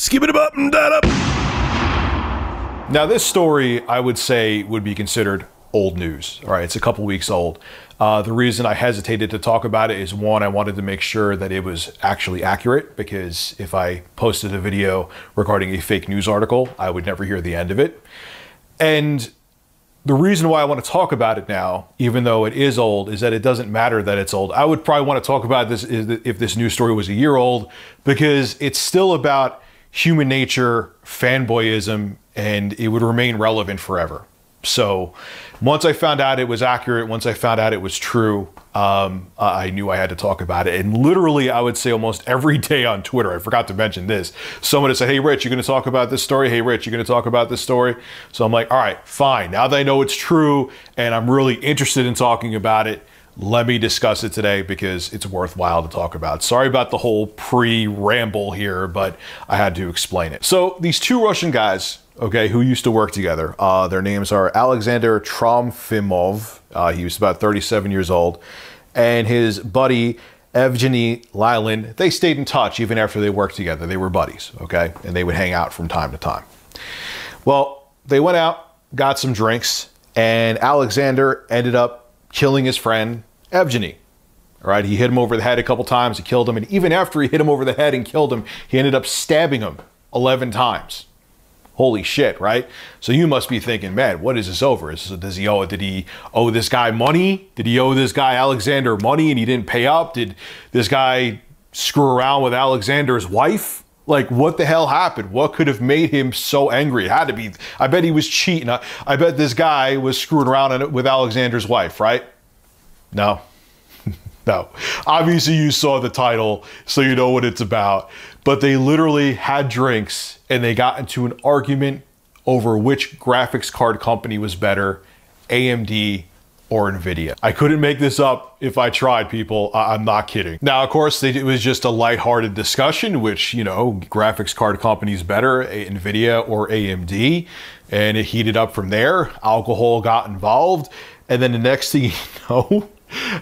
Skip it up and that up. Now this story, I would say, would be considered old news. All right, it's a couple weeks old. The reason I hesitated to talk about it is, one, I wanted to make sure that it was actually accurate, because if I posted a video regarding a fake news article, I would never hear the end of it. And the reason why I want to talk about it now, even though it is old, is that it doesn't matter that it's old. I would probably want to talk about this if this news story was a year old, because it's still about human nature, fanboyism, and it would remain relevant forever. So once I found out it was accurate, once I found out it was true, I knew I had to talk about it. And literally, I would say almost every day on Twitter, I forgot to mention this, someone would say, hey, Rich, you're going to talk about this story? Hey, Rich, you're going to talk about this story? So I'm like, all right, fine. Now that I know it's true and I'm really interested in talking about it, let me discuss it today because it's worthwhile to talk about. Sorry about the whole pre-ramble here, but I had to explain it. So these two Russian guys, okay, who used to work together, their names are Alexander Trofimov, he was about 37 years old, and his buddy Evgeny Lylin. They stayed in touch even after they worked together. They were buddies, okay, and they would hang out from time to time. Well, they went out, got some drinks, and Alexander ended up killing his friend Evgeny. All right, he hit him over the head a couple times, he killed him, and even after he hit him over the head and killed him, he ended up stabbing him 11 times. Holy shit, right? So you must be thinking, man, what is this over? Did he owe this guy money? Did he owe this guy Alexander money and he didn't pay up? Did this guy screw around with Alexander's wife? Like, what the hell happened? What could have made him so angry? It had to be, I bet he was cheating. I bet this guy was screwing around with Alexander's wife, right? No. No. Obviously you saw the title, so you know what it's about. But they literally had drinks and they got into an argument over which graphics card company was better, AMD or Nvidia. I couldn't make this up if I tried, people. I'm not kidding. Now, of course, it was just a lighthearted discussion, which, you know, graphics card companies better, Nvidia or AMD, and it heated up from there. Alcohol got involved, and then the next thing you know,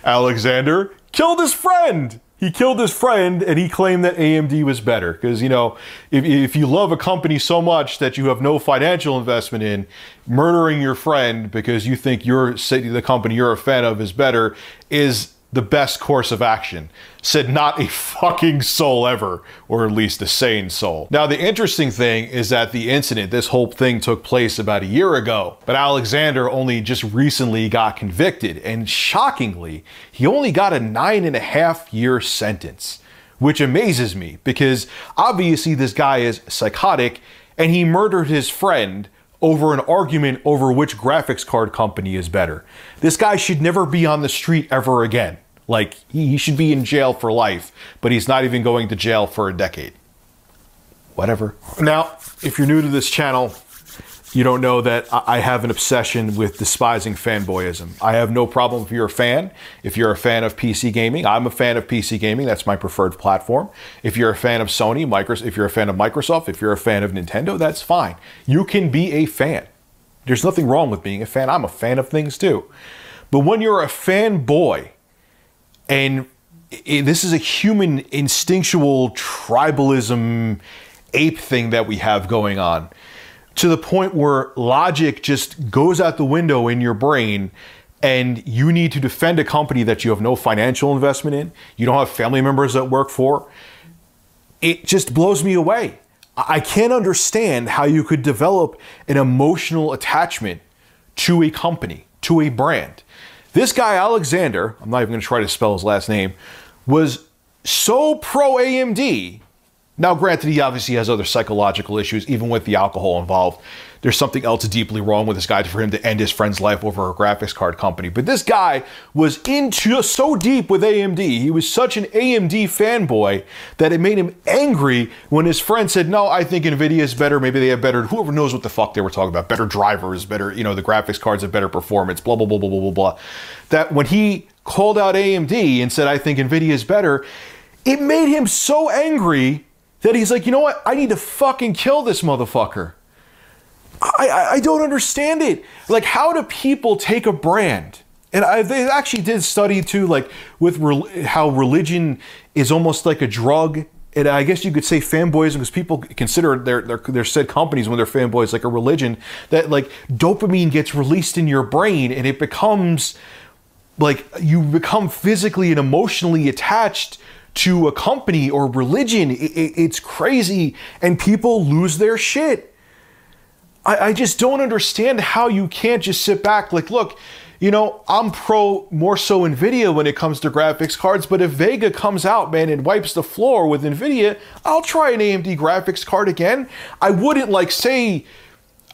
Alexander killed his friend. He killed his friend and he claimed that AMD was better. Because, you know, if you love a company so much that you have no financial investment in, murdering your friend because you think the company you're a fan of is better is the best course of action. Said not a fucking soul ever, or at least a sane soul. Now, the interesting thing is that this whole thing took place about a year ago, but Alexander only just recently got convicted, and shockingly, he only got a 9.5-year sentence, which amazes me because obviously this guy is psychotic and he murdered his friend over an argument over which graphics card company is better. This guy should never be on the street ever again. Like, he should be in jail for life, but he's not even going to jail for a decade. Whatever. Now, if you're new to this channel, you don't know that I have an obsession with despising fanboyism. I have no problem if you're a fan. If you're a fan of PC gaming, I'm a fan of PC gaming. That's my preferred platform. If you're a fan of Sony, if you're a fan of Microsoft, if you're a fan of Nintendo, that's fine. You can be a fan. There's nothing wrong with being a fan. I'm a fan of things too. But when you're a fanboy, and this is a human instinctual tribalism ape thing that we have going on, to the point where logic just goes out the window in your brain and you need to defend a company that you have no financial investment in, you don't have family members that work for. It just blows me away. I can't understand how you could develop an emotional attachment to a company, to a brand. This guy, Alexander, I'm not even going to try to spell his last name, was so pro AMD. Now, granted, he obviously has other psychological issues, even with the alcohol involved. There's something else deeply wrong with this guy for him to end his friend's life over a graphics card company. But this guy was into so deep with AMD. He was such an AMD fanboy that it made him angry when his friend said, no, I think Nvidia is better. Maybe they have better, whoever knows what the fuck they were talking about, better drivers, better, you know, the graphics cards have better performance, blah, blah, blah, blah, blah, blah, blah. That when he called out AMD and said, I think Nvidia is better, it made him so angry that he's like, you know what? I need to fucking kill this motherfucker. I don't understand it. Like, how do people take a brand? And they actually did study too, like with how religion is almost like a drug and I guess you could say fanboyism, because people consider their said companies, when they're fanboys, like a religion, that like dopamine gets released in your brain and it becomes like you become physically and emotionally attached to a company or religion. It's crazy, and people lose their shit. I just don't understand how you can't just sit back like, look, you know, I'm pro more so Nvidia when it comes to graphics cards, but if Vega comes out, man, and wipes the floor with Nvidia, I'll try an AMD graphics card again. I wouldn't like say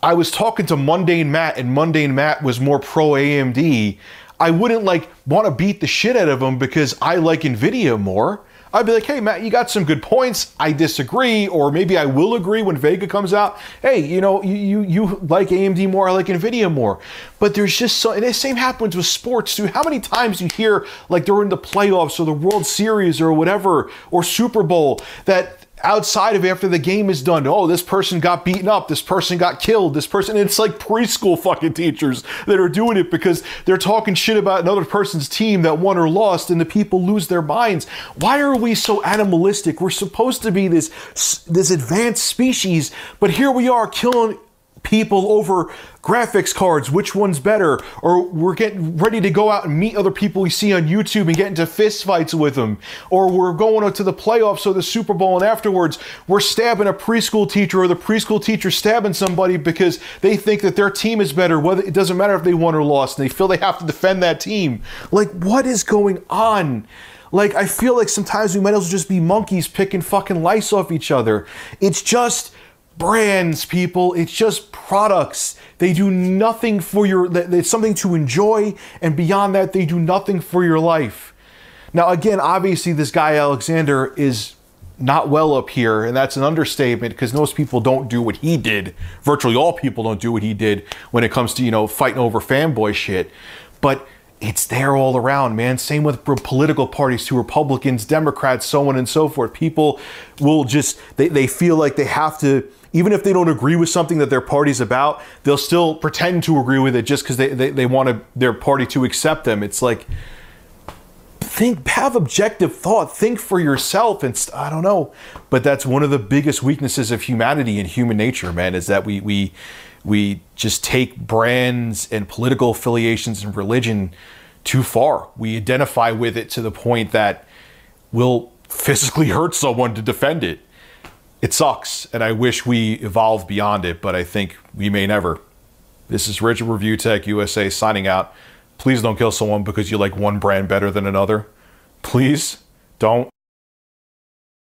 I was talking to Mundane Matt and Mundane Matt was more pro AMD. I wouldn't like want to beat the shit out of him because I like Nvidia more. I'd be like, hey, Matt, you got some good points. I disagree, or maybe I will agree when Vega comes out. Hey, you know, you like AMD more, I like Nvidia more. But there's just so, and the same happens with sports too. How many times you hear, like during the playoffs or the World Series or whatever, or Super Bowl, that outside of after the game is done, oh, this person got beaten up, this person got killed, this person, and it's like preschool fucking teachers that are doing it because they're talking shit about another person's team that won or lost, and the people lose their minds. Why are we so animalistic? We're supposed to be this advanced species, but here we are killing people over graphics cards, which one's better, or we're getting ready to go out and meet other people we see on YouTube and get into fist fights with them, or we're going to the playoffs or the Super Bowl and afterwards we're stabbing a preschool teacher, or the preschool teacher stabbing somebody because they think that their team is better, whether it doesn't matter if they won or lost, and they feel they have to defend that team. Like, what is going on? Like, I feel like sometimes we might as well just be monkeys picking fucking lice off each other. It's just brands, people. It's just products. They do nothing for your, it's something to enjoy, and beyond that, they do nothing for your life. Now, again, obviously this guy Alexander is not well up here, and that's an understatement because most people don't do what he did. Virtually all people don't do what he did when it comes to, you know, fighting over fanboy shit. But it's there all around, man. Same with political parties too, Republicans, Democrats, so on and so forth. People will just, they feel like they have to, even if they don't agree with something that their party's about, they'll still pretend to agree with it just because they want their party to accept them. It's like, think, have objective thought, think for yourself, and I don't know. But that's one of the biggest weaknesses of humanity and human nature, man, is that we just take brands and political affiliations and religion too far. We identify with it to the point that we'll physically hurt someone to defend it. It sucks, and I wish we evolved beyond it, but I think we may never. This is Richard Review Tech USA signing out. Please don't kill someone because you like one brand better than another. Please don't.